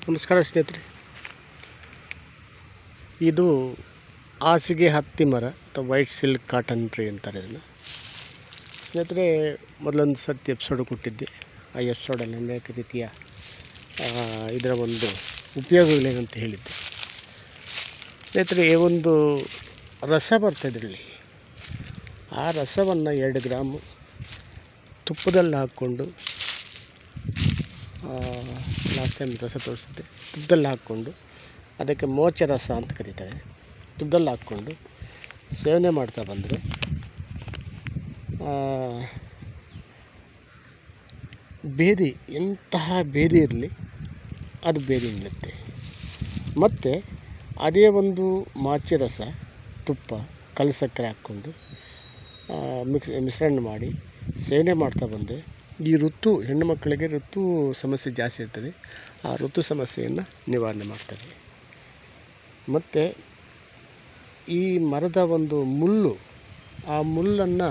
ನಮಸ್ಕಾರ ಸ್ನೇಹಿತರೆ. ಇದು ಹಾಸಿಗೆ ಹತ್ತಿ ಮರ ಅಥವಾ ವೈಟ್ ಸಿಲ್ಕ್ ಕಾಟನ್ ಟ್ರೀ ಅಂತಾರೆ ಇದನ್ನು. ಸ್ನೇಹಿತರೆ, ಮೊದಲೊಂದು ಸರ್ತಿ ಎಪಿಸೋಡ್ ಕೊಟ್ಟಿದ್ದೆ. ಆ ಎಪಿಸೋಡಲ್ಲಿ ಅನೇಕ ರೀತಿಯ ಇದರ ಒಂದು ಉಪಯೋಗಗಳೇನಂತ ಹೇಳಿದ್ದೆ. ಸ್ನೇಹಿತರೆ, ಒಂದು ರಸ ಬರ್ತದ್ರಲ್ಲಿ. ಆ ರಸವನ್ನು 2 ಗ್ರಾಮು ತುಪ್ಪದಲ್ಲಿ ಹಾಕ್ಕೊಂಡು, ಲಾಸ್ಟ್ ಟೈಮ್ ರಸ ತೋರಿಸಿದ್ದೆ, ತುಪ್ಪದಲ್ಲಿ ಹಾಕ್ಕೊಂಡು, ಅದಕ್ಕೆ ಮೋಚ ರಸ ಅಂತ ಕರೀತಾರೆ, ತುಪ್ಪದಲ್ಲಿ ಹಾಕ್ಕೊಂಡು ಸೇವನೆ ಮಾಡ್ತಾ ಬಂದರೆ ಬೇದಿ, ಎಂತಹ ಬೇದಿ ಇರಲಿ ಅದು ಬೇದಿ ನಿಲ್ಲುತ್ತೆ. ಮತ್ತು ಅದೇ ಒಂದು ಮಾಚೆ ರಸ, ತುಪ್ಪ, ಕಲ್ಲು ಸಕ್ಕರೆ ಹಾಕ್ಕೊಂಡು ಮಿಶ್ರಣ ಮಾಡಿ ಸೇವನೆ ಮಾಡ್ತಾ ಬಂದೆ. ಈ ಹೆಣ್ಣು ಮಕ್ಕಳಿಗೆ ಋತು ಸಮಸ್ಯೆ ಜಾಸ್ತಿ ಇರ್ತದೆ. ಆ ಋತು ಸಮಸ್ಯೆಯನ್ನು ನಿವಾರಣೆ ಮಾಡ್ತದೆ. ಮತ್ತು ಈ ಮರದ ಒಂದು ಮುಳ್ಳು, ಆ ಮುಳ್ಳನ್ನು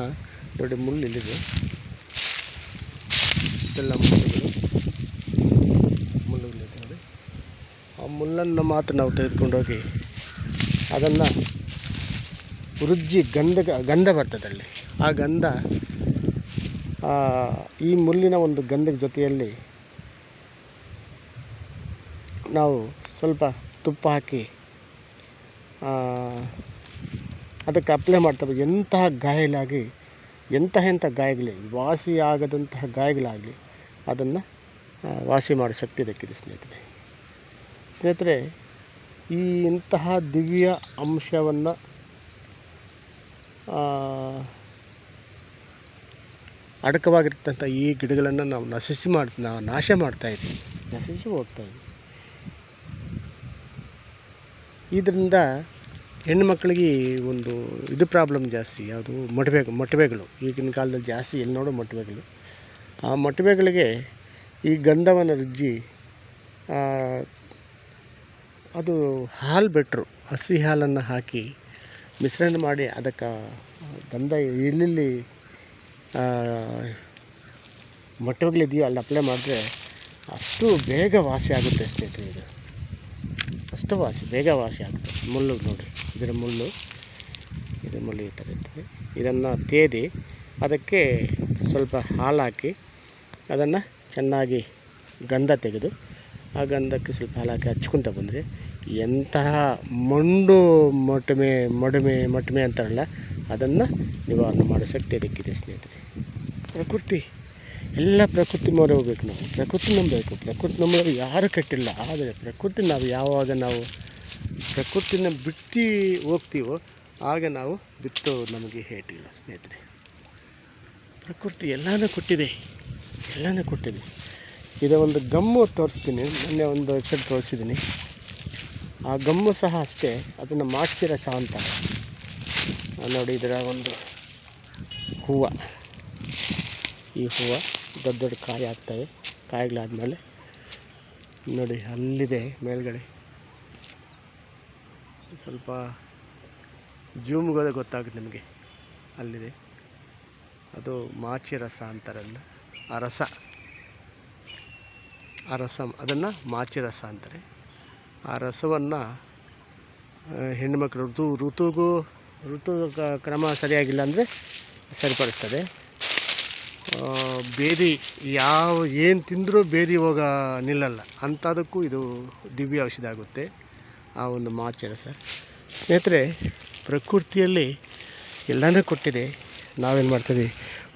ನೋಡಿ, ಮುಳ್ಳು ಇಲ್ಲಿದೆ, ಇದೆಲ್ಲ ಮುಳ್ಳುಗಳಿದೆ ನೋಡಿ. ಆ ಮುಳ್ಳನ್ನು ಮಾತ್ರ ನಾವು ತೆಗೆದುಕೊಂಡೋಗಿ ಅದನ್ನು ಉಜ್ಜಿ ಗಂಧ ಬರ್ತದಲ್ಲಿ, ಆ ಗಂಧ ಈ ಮುಳ್ಳಿನ ಒಂದು ಗಂಧದ ಜೊತೆಯಲ್ಲಿ ನಾವು ಸ್ವಲ್ಪ ತುಪ್ಪ ಹಾಕಿ ಅದಕ್ಕೆ ಅಪ್ಲೈ ಮಾಡ್ತಾ ಎಂತಹ ಗಾಯಗಳಾಗಿ, ಎಂಥ ಗಾಯಗಳೇ, ವಾಸಿ ಆಗದಂತಹ ಗಾಯಗಳಾಗಲಿ ಅದನ್ನು ವಾಸಿ ಮಾಡೋ ಶಕ್ತಿ ಇದಕ್ಕಿದೆ ಸ್ನೇಹಿತರೆ. ಈ ಇಂತಹ ದಿವ್ಯ ಅಂಶವನ್ನು ಅಡಕವಾಗಿರ್ತಂಥ ಈ ಗಿಡಗಳನ್ನು ನಾವು ನಾಶ ಮಾಡ್ತಾಯಿದ್ದೀವಿ, ನಶಿಸಿ ಹೋಗ್ತಾಯಿದ್ವಿ. ಇದರಿಂದ ಹೆಣ್ಣುಮಕ್ಕಳಿಗೆ ಒಂದು ಇದು ಪ್ರಾಬ್ಲಮ್ ಜಾಸ್ತಿ. ಯಾವುದು? ಮೊಟವೆಗಳು. ಈಗಿನ ಕಾಲದಲ್ಲಿ ಜಾಸ್ತಿ ಎಲ್ಲಿ ನೋಡೋ ಮೊಟವೆಗಳು. ಆ ಮೊಟವೆಗಳಿಗೆ ಈ ಗಂಧವನ್ನು ರುಜ್ಜಿ, ಅದು ಹಾಲು ಬೆಟ್ರು, ಹಸಿ ಹಾಲನ್ನು ಹಾಕಿ ಮಿಶ್ರಣ ಮಾಡಿ ಅದಕ್ಕೆ ಗಂಧ ಎಲ್ಲೆಲ್ಲಿ ಮೊಟ್ಟೆಗಳಿದೆಯೋ ಅಲ್ಲಿ ಅಪ್ಲೈ ಮಾಡಿದ್ರೆ ಅಷ್ಟು ಬೇಗ ವಾಸಿ ಆಗುತ್ತೆ ಸ್ನೇಹಿತರೆ. ಇದು ಅಷ್ಟು ಬೇಗ ವಾಸಿ ಆಗುತ್ತೆ. ಮುಳ್ಳು ನೋಡಿ, ಇದರ ಮುಳ್ಳು ಈ ಥರ ಇರ್ತದೆ. ಇದನ್ನು ತೇದಿ ಅದಕ್ಕೆ ಸ್ವಲ್ಪ ಹಾಲು ಹಾಕಿ ಅದನ್ನು ಚೆನ್ನಾಗಿ ಗಂಧ ತೆಗೆದು, ಆ ಗಂಧಕ್ಕೆ ಸ್ವಲ್ಪ ಹಾಲು ಹಾಕಿ ಹಚ್ಕೊತ ಬಂದರೆ ಎಂತಹ ಮೊಟಮೆ ಅಂತಾರಲ್ಲ, ಅದನ್ನು ನಿವಾರಣೆ ಮಾಡೋ ಶಕ್ತಿ ಅದಕ್ಕಿದೆ ಸ್ನೇಹಿತರೆ. ಪ್ರಕೃತಿ, ಎಲ್ಲ ಪ್ರಕೃತಿ ಮೊರೆ ಹೋಗ್ಬೇಕು. ನಾವು ಪ್ರಕೃತಿ ನಂಬಬೇಕು. ಪ್ರಕೃತಿ ನಂಬಿದ್ರೆ ಯಾರೂ ಕೆಟ್ಟಿಲ್ಲ. ಆದರೆ ಪ್ರಕೃತಿ ಯಾವಾಗ ನಾವು ಪ್ರಕೃತಿನ ಬಿಟ್ಟು ಹೋಗ್ತೀವೋ ಆಗ ನಾವು ಬಿಟ್ಟು ನಮಗೆ ಹೇಟಿಲ್ಲ ಸ್ನೇಹಿತರೆ. ಪ್ರಕೃತಿ ಎಲ್ಲನೂ ಕೊಟ್ಟಿದೆ. ಇದರ ಒಂದು ಗಮ್ಮು ತೋರಿಸ್ತೀನಿ. ಮೊನ್ನೆ ಒಂದು ಎಪಿಸೋಡ್ ತೋರಿಸಿದ್ದೀನಿ. ಆ ಗಮ್ಮು ಸಹ ಅಷ್ಟೇ, ಅದನ್ನು ಮಾಚೆ ರಸ ಅಂತ ನೋಡಿ. ಇದರ ಒಂದು ಹೂವು, ಈ ಹೂವು ದೊಡ್ಡ ಕಾಯಿ ಆಗ್ತವೆ. ಕಾಯಿಗಳಾದಮೇಲೆ ನೋಡಿ ಅಲ್ಲಿದೆ ಮೇಲ್ಗಡೆ, ಸ್ವಲ್ಪ ಜೂಮ್ಗೋದೆ ಗೊತ್ತಾಗುತ್ತೆ ನಿಮಗೆ. ಅಲ್ಲಿದೆ, ಅದು ಮಾಚೆ ರಸ ಅಂತಾರೆ. ಆ ರಸ ಅದನ್ನು ಮಾಚೆ ರಸ ಅಂತಾರೆ. ಆ ರಸವನ್ನು ಹೆಣ್ಣುಮಕ್ಕಳು ಋತು ಕ್ರಮ ಸರಿಯಾಗಿಲ್ಲ ಅಂದರೆ ಸರಿಪಡಿಸ್ತದೆ. ಬೇದಿ ಏನು ತಿಂದರೂ ಬೇದಿ ನಿಲ್ಲಲ್ಲ, ಅಂಥದಕ್ಕೂ ಇದು ದಿವ್ಯ ಔಷಧ ಆಗುತ್ತೆ, ಆ ಒಂದು ಮಾಚೆ ರಸ. ಸ್ನೇಹಿತರೆ, ಪ್ರಕೃತಿಯಲ್ಲಿ ಎಲ್ಲನೂ ಕೊಟ್ಟಿದೆ. ನಾವೇನು ಮಾಡ್ತೀವಿ?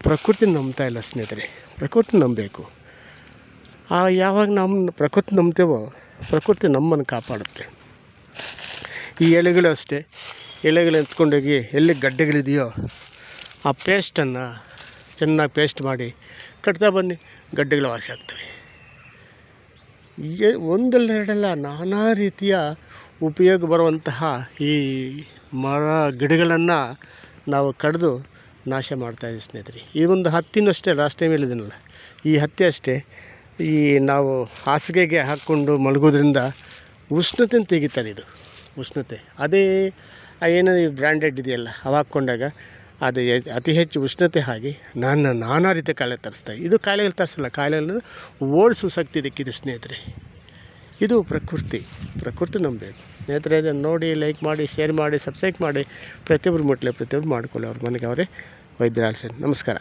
ಪ್ರಕೃತಿನ ನಂಬ್ತಾ ಇಲ್ಲ ಸ್ನೇಹಿತರೆ. ಪ್ರಕೃತಿ ನಂಬಬೇಕು. ಯಾವಾಗ ನಮ್ಮ ಪ್ರಕೃತಿ ನಂಬ್ತೇವೋ ಪ್ರಕೃತಿ ನಮ್ಮನ್ನು ಕಾಪಾಡುತ್ತೆ. ಈ ಎಲೆಗಳು ಅಷ್ಟೇ, ಎಲೆಗಳು ಎತ್ಕೊಂಡೋಗಿ ಎಲ್ಲಿ ಗಡ್ಡೆಗಳಿದೆಯೋ ಆ ಪೇಸ್ಟನ್ನು ಚೆನ್ನಾಗಿ ಪೇಸ್ಟ್ ಮಾಡಿ ಕಟ್ತಾ ಬನ್ನಿ, ಗಡ್ಡೆಗಳು ವಾಸಿ ಆಗ್ತವೆ. ಒಂದೆರಡಲ್ಲ, ನಾನಾ ರೀತಿಯ ಉಪಯೋಗ ಬರುವಂತಹ ಈ ಮರ ಗಿಡಗಳನ್ನು ನಾವು ಕಡಿದು ನಾಶ ಮಾಡ್ತಾಯಿದ್ದೀವಿ ಸ್ನೇಹಿತರೆ. ಈ ಒಂದು ಹತ್ತಿನೂ ಅಷ್ಟೇ, ಲಾಸ್ಟ್ ಟೈಮ್ ಹೇಳಿದ್ದೀನಲ್ಲ, ಈ ಹತ್ತಿ ಅಷ್ಟೇ. ಈ ನಾವು ಹಾಸಿಗೆಗೆ ಹಾಕ್ಕೊಂಡು ಮಲಗೋದ್ರಿಂದ ಉಷ್ಣತೆ ತೆಗಿತದೆ. ಇದು ಉಷ್ಣತೆ, ಅದೇ ಏನೋ ಬ್ರ್ಯಾಂಡೆಡ್ ಇದೆಯಲ್ಲ, ಅವು ಹಾಕ್ಕೊಂಡಾಗ ಅದು ಅತಿ ಹೆಚ್ಚು ಉಷ್ಣತೆ ಆಗಿ ನಾನಾ ರೀತಿಯ ಕಾಯಿಲೆ ತರಿಸ್ತಾವೆ. ಇದು ಕಾಯಿಲೆಗಳು ತರಿಸಲ್ಲ, ಕಾಯಿಲೆಗಳನ್ನು ಓಡಿಸೋ ಶಕ್ತಿ ಇದಕ್ಕಿದೆ ಸ್ನೇಹಿತರೆ. ಇದು ಪ್ರಕೃತಿ ನಂಬಬೇಕು ಸ್ನೇಹಿತರೆ. ಇದನ್ನು ನೋಡಿ ಲೈಕ್ ಮಾಡಿ, ಶೇರ್ ಮಾಡಿ, ಸಬ್ಸ್ಕ್ರೈಬ್ ಮಾಡಿ. ಪ್ರತಿಯೊಬ್ಬರು ಮುಟ್ಲಿ, ಪ್ರತಿಯೊಬ್ಬರು ಮಾಡ್ಕೊಳ್ಳಿ. ಅವ್ರ ಮನೆಗೆ ಅವರೇ ವೈದ್ಯರಾಜ. ನಮಸ್ಕಾರ.